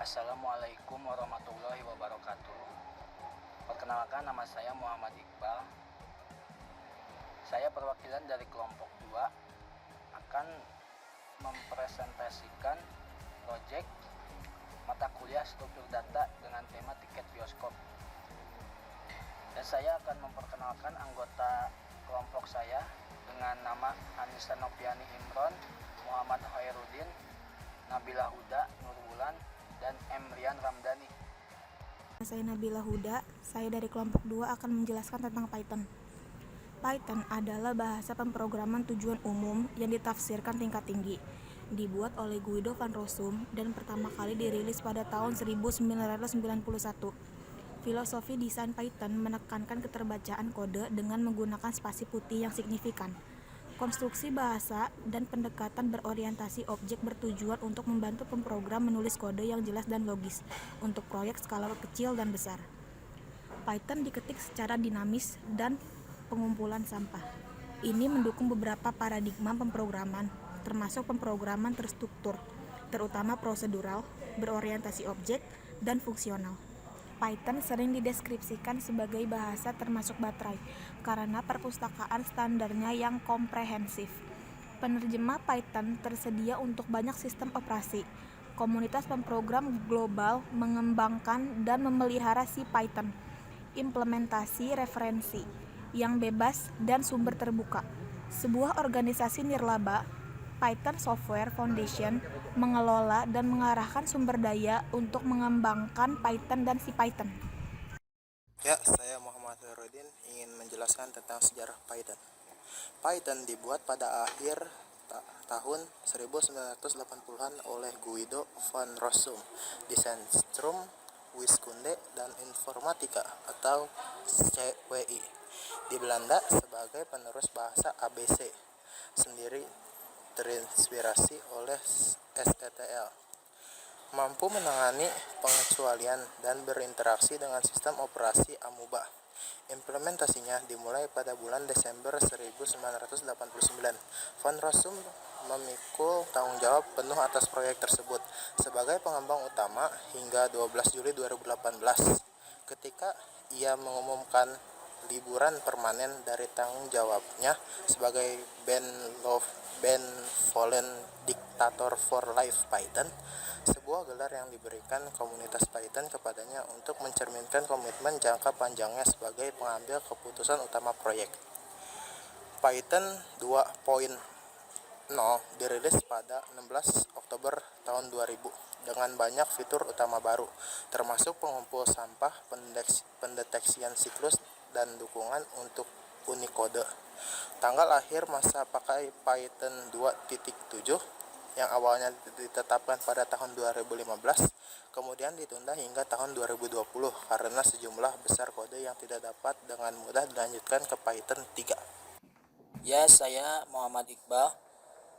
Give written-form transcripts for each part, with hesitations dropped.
Assalamualaikum warahmatullahi wabarakatuh. Perkenalkan, nama saya Muhammad Iqbal. Saya perwakilan dari kelompok 2 akan mempresentasikan proyek mata kuliah struktur data dengan tema tiket bioskop. Dan saya akan memperkenalkan anggota kelompok saya dengan nama Anissa Nopiani Imron, Muhammad Hoirudin, Nabila Huda Nurwulan, dan M. Rian Ramdhani. Saya Nabila Huda, saya dari kelompok 2 akan menjelaskan tentang Python. Python adalah bahasa pemrograman tujuan umum yang ditafsirkan tingkat tinggi. Dibuat oleh Guido van Rossum dan pertama kali dirilis pada tahun 1991. Filosofi desain Python menekankan keterbacaan kode dengan menggunakan spasi putih yang signifikan. Konstruksi bahasa dan pendekatan berorientasi objek bertujuan untuk membantu pemrogram menulis kode yang jelas dan logis untuk proyek skala kecil dan besar. Python diketik secara dinamis dan pengumpulan sampah. Ini mendukung beberapa paradigma pemrograman, termasuk pemrograman terstruktur, terutama prosedural, berorientasi objek, dan fungsional. Python sering dideskripsikan sebagai bahasa termasuk baterai karena perpustakaan standarnya yang komprehensif. Penerjemah Python tersedia untuk banyak sistem operasi. Komunitas pemrogram global mengembangkan dan memelihara si Python. Implementasi referensi yang bebas dan sumber terbuka. Sebuah organisasi nirlaba, Python Software Foundation, mengelola dan mengarahkan sumber daya untuk mengembangkan Python dan si Python. Ya, saya Muhammad Hoirudin ingin menjelaskan tentang sejarah Python. Python dibuat pada akhir tahun 1980-an oleh Guido van Rossum di Centrum Wiskunde dan Informatika atau CWI di Belanda sebagai penerus bahasa ABC, sendiri terinspirasi oleh STL. Mampu menangani pengecualian dan berinteraksi dengan sistem operasi amuba. Implementasinya dimulai pada bulan Desember 1989. Van Rossum memikul tanggung jawab penuh atas proyek tersebut sebagai pengembang utama hingga 12 Juli 2018 ketika ia mengumumkan liburan permanen dari tanggung jawabnya sebagai Benevolent Dictator for Life Python, sebuah gelar yang diberikan komunitas Python kepadanya untuk mencerminkan komitmen jangka panjangnya sebagai pengambil keputusan utama proyek. Python 2.0 dirilis pada 16 Oktober tahun 2000 dengan banyak fitur utama baru, termasuk pengumpul sampah, pendeteksian siklus, dan dukungan untuk Unicode. Tanggal akhir masa pakai Python 2.7 yang awalnya ditetapkan pada tahun 2015, kemudian ditunda hingga tahun 2020 karena sejumlah besar kode yang tidak dapat dengan mudah dilanjutkan ke Python 3. Ya, saya Muhammad Iqbal.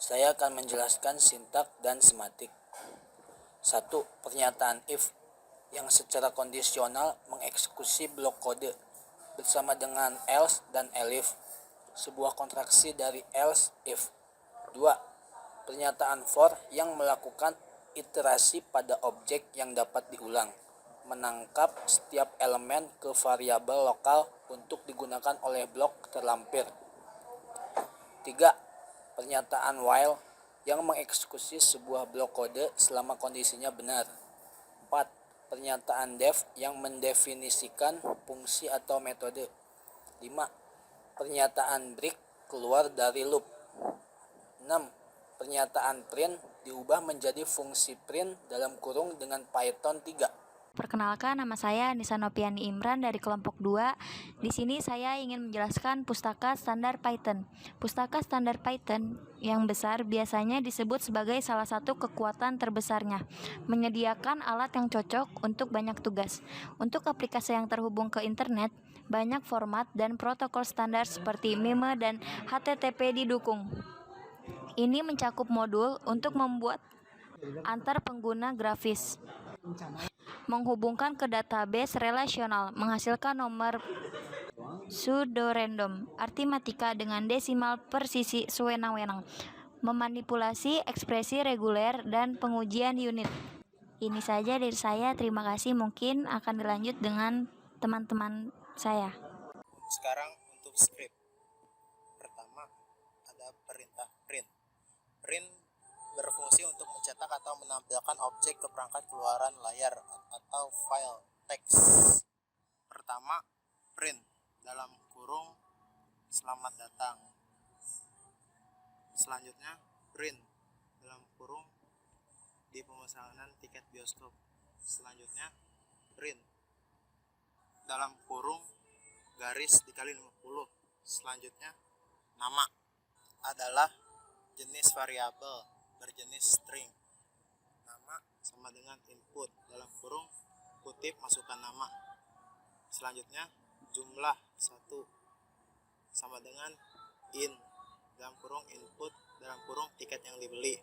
Saya akan menjelaskan sintak dan sematik. 1. Pernyataan if yang secara kondisional mengeksekusi blok kode bersama dengan else dan elif, sebuah kontraksi dari else if. 2. Pernyataan for yang melakukan iterasi pada objek yang dapat diulang, menangkap setiap elemen ke variabel lokal untuk digunakan oleh blok terlampir. 3. Pernyataan while yang mengeksekusi sebuah blok kode selama kondisinya benar. 4. Pernyataan def yang mendefinisikan fungsi atau metode. 5. Pernyataan break keluar dari loop. 6. Pernyataan print diubah menjadi fungsi print dalam kurung dengan Python 3. Perkenalkan, nama saya Anissa Nopiani Imran dari kelompok 2. Di sini saya ingin menjelaskan pustaka standar Python. Pustaka standar Python yang besar biasanya disebut sebagai salah satu kekuatan terbesarnya, menyediakan alat yang cocok untuk banyak tugas. Untuk aplikasi yang terhubung ke internet, banyak format dan protokol standar seperti MIME dan HTTP didukung. Ini mencakup modul untuk membuat antar pengguna grafis, menghubungkan ke database relasional, menghasilkan nomor pseudo-random, artimatika dengan desimal presisi sewenang-wenang, memanipulasi ekspresi reguler, dan pengujian unit. Ini saja dari saya, terima kasih. Mungkin akan dilanjut dengan teman-teman saya. Sekarang untuk skrip. Pertama, ada perintah print. Print berfungsi untuk mencetak atau menampilkan objek ke perangkat keluaran layar atau file teks. Pertama, print dalam kurung selamat datang. Selanjutnya, print dalam kurung di pemesanan tiket bioskop. Selanjutnya, print dalam kurung garis dikali 50. Selanjutnya, nama adalah jenis variabel berjenis string. Nama sama dengan input dalam kurung kutip masukkan nama. Selanjutnya, jumlah 1 sama dengan in dalam kurung input dalam kurung tiket yang dibeli.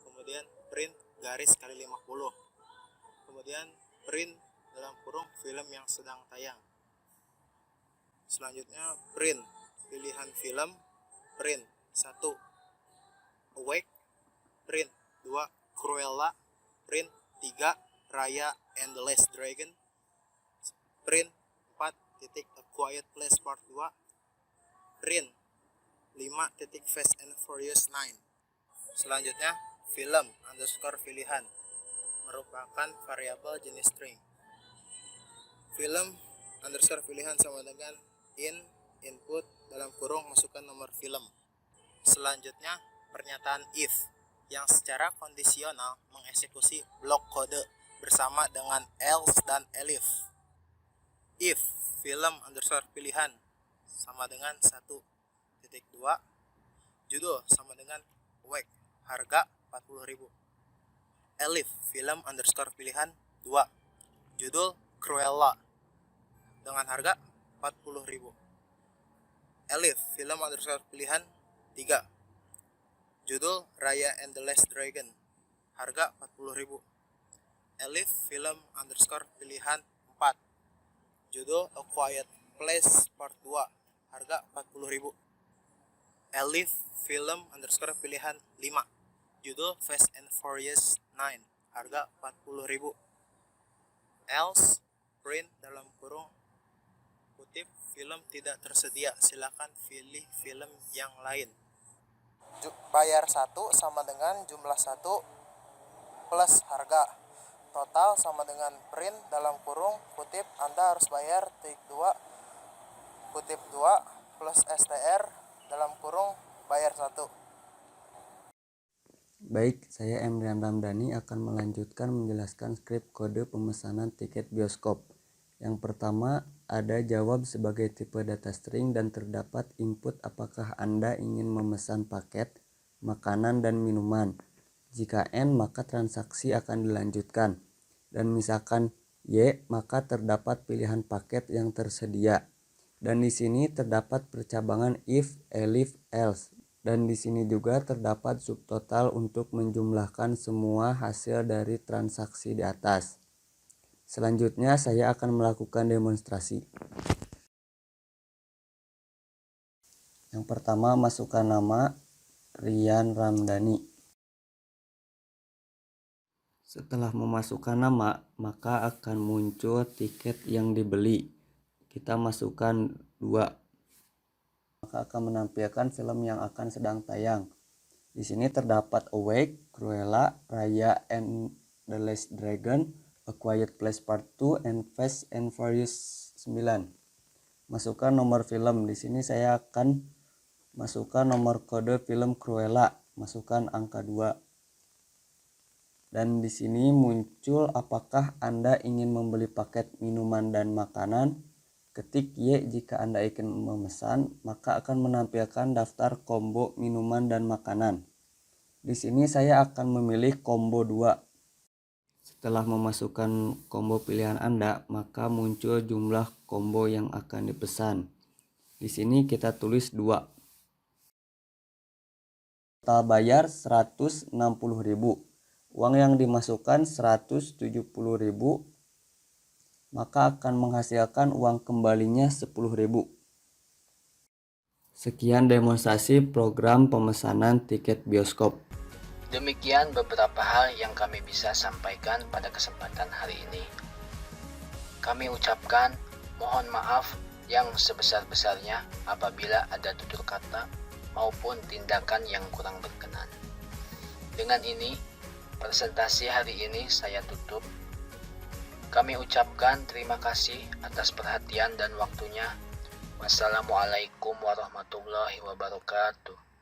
Kemudian print garis kali 50. Kemudian print dalam kurung film yang sedang tayang. Selanjutnya, print pilihan film. Print 1 Awake. Print 2 Cruella. Print 3 Raya and the Last Dragon. Print 4 A Quiet Place Part 2. Print 5 Fast and Furious 9. Selanjutnya, film underscore pilihan merupakan variabel jenis string. Film underscore pilihan sama dengan input dalam kurung masukkan nomor film. Selanjutnya, pernyataan if yang secara kondisional mengeksekusi blok kode bersama dengan else dan elif. If film underscore pilihan sama dengan 1.2, judul sama dengan awake, harga 40.000. Elif film underscore pilihan 2, judul Cruella dengan harga 40.000. Elif film underscore pilihan 3, judul Raya and the Last Dragon, harga 40.000. Elif film underscore pilihan 4, judul A Quiet Place Part 2, harga 40.000. Elif film underscore pilihan 5, judul Fast and Furious 9, harga 40.000. Else print dalam kurung kutip film tidak tersedia, silakan pilih film yang lain. Bayar 1 sama dengan jumlah 1 plus harga. Total sama dengan print dalam kurung kutip Anda harus bayar tik 2 kutip 2 plus STR dalam kurung bayar 1. Baik, saya Emrian Ramdhani akan melanjutkan menjelaskan skrip kode pemesanan tiket bioskop. Yang pertama, ada jawab sebagai tipe data string dan terdapat input apakah Anda ingin memesan paket, makanan, dan minuman. Jika N, maka transaksi akan dilanjutkan. Dan misalkan Y, maka terdapat pilihan paket yang tersedia. Dan di sini terdapat percabangan if, elif, else. Dan di sini juga terdapat subtotal untuk menjumlahkan semua hasil dari transaksi di atas. Selanjutnya saya akan melakukan demonstrasi. Yang pertama, masukkan nama Rian Ramdhani. Setelah memasukkan nama, maka akan muncul tiket yang dibeli. Kita masukkan 2. Maka akan menampilkan film yang akan sedang tayang. Di sini terdapat Awake, Cruella, Raya and the Last Dragon, A Quiet Place Part 2, and Fast and Furious 9. Masukkan nomor film. Di sini saya akan masukkan nomor kode film Cruella, masukkan angka 2. Dan di sini muncul apakah Anda ingin membeli paket minuman dan makanan. Ketik Y jika Anda ingin memesan, maka akan menampilkan daftar combo minuman dan makanan. Di sini saya akan memilih combo 2. Setelah memasukkan combo pilihan Anda, maka muncul jumlah combo yang akan dipesan. Di sini kita tulis 2. Total bayar 160.000. Uang yang dimasukkan 170.000. Maka akan menghasilkan uang kembalinya 10.000. Sekian demonstrasi program pemesanan tiket bioskop. Demikian beberapa hal yang kami bisa sampaikan pada kesempatan hari ini. Kami ucapkan mohon maaf yang sebesar-besarnya apabila ada tutur kata maupun tindakan yang kurang berkenan. Dengan ini, presentasi hari ini saya tutup. Kami ucapkan terima kasih atas perhatian dan waktunya. Wassalamualaikum warahmatullahi wabarakatuh.